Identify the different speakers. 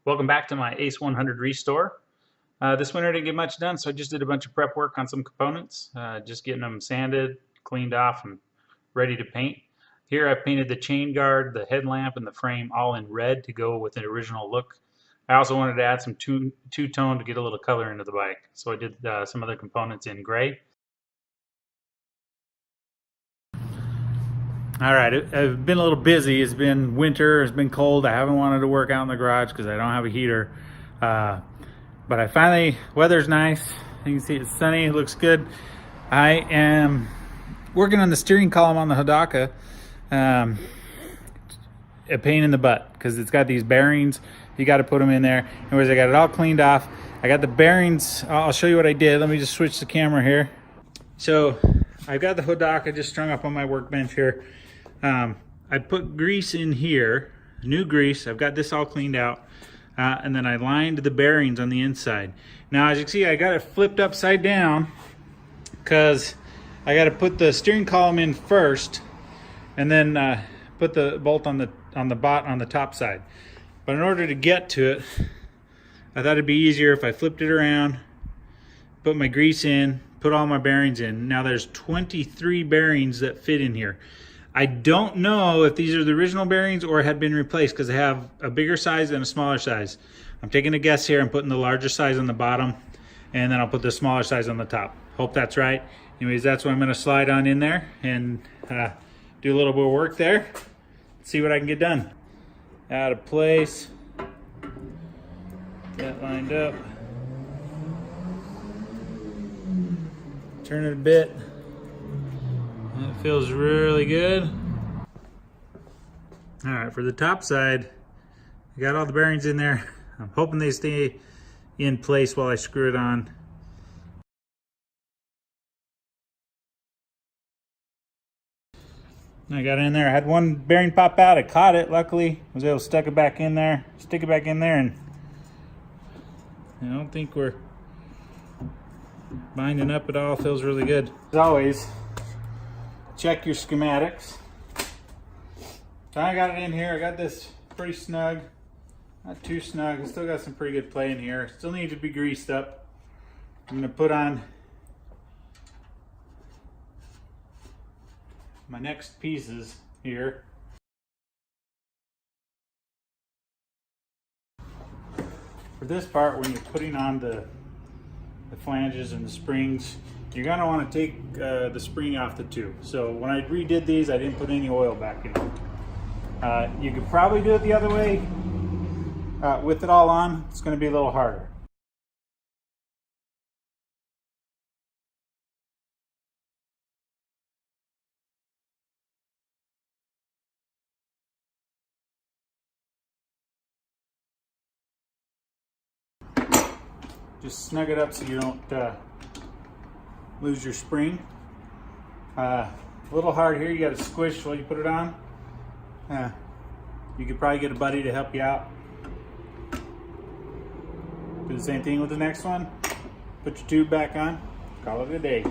Speaker 1: Welcome back to my ACE 100 restore. This winter I didn't get much done, so I just did a bunch of prep work on some components, just getting them sanded, cleaned off, and ready to paint. Here I painted the chain guard, the headlamp, and the frame all in red to go with the original look. I also wanted to add some two-tone to get a little color into the bike, so I did some other components in gray. All right, I've been a little busy. It's been winter, it's been cold. I haven't wanted to work out in the garage because I don't have a heater. But I finally, weather's nice. You can see it's sunny, it looks good. I am working on the steering column on the Hodaka. A pain in the butt because it's got these bearings. You got to put them in there. Anyways, I got it all cleaned off. I got the bearings. I'll show you what I did. Let me just switch the camera here. So I've got the Hodaka just strung up on my workbench here. I put grease in here, new grease. I've got this all cleaned out. And then I lined the bearings on the inside. Now, as you can see, I got it flipped upside down because I got to put the steering column in first and then put the bolt on the top side. But in order to get to it, I thought it'd be easier if I flipped it around, put my grease in, put all my bearings in. Now there's 23 bearings that fit in here. I don't know if these are the original bearings or had been replaced because they have a bigger size and a smaller size. I'm taking a guess here and putting the larger size on the bottom, and then I'll put the smaller size on the top. Hope that's right. Anyways, that's what I'm gonna slide on in there and do a little bit of work there. See what I can get done. Out of place. That lined up. Turn it a bit. That feels really good. All right, for the top side, I got all the bearings in there. I'm hoping they stay in place while I screw it on. I got it in there. I had one bearing pop out. I caught it. Luckily, I was able to stick it back in there, and I don't think we're binding up at all. Feels really good. As always, check your schematics. So I got it in here. I got this pretty snug. Not too snug. I still got some pretty good play in here. Still need to be greased up. I'm going to put on my next pieces here. For this part, when you're putting on the flanges and the springs, you're going to want to take the spring off the tube. So when I redid these, I didn't put any oil back in them. You could probably do it the other way. With it all on, it's going to be a little harder. Just snug it up so you don't lose your spring. A little hard here, you got to squish while you put it on. You could probably get a buddy to help you out. Do the same thing with the next one. Put your tube back on, call it a day.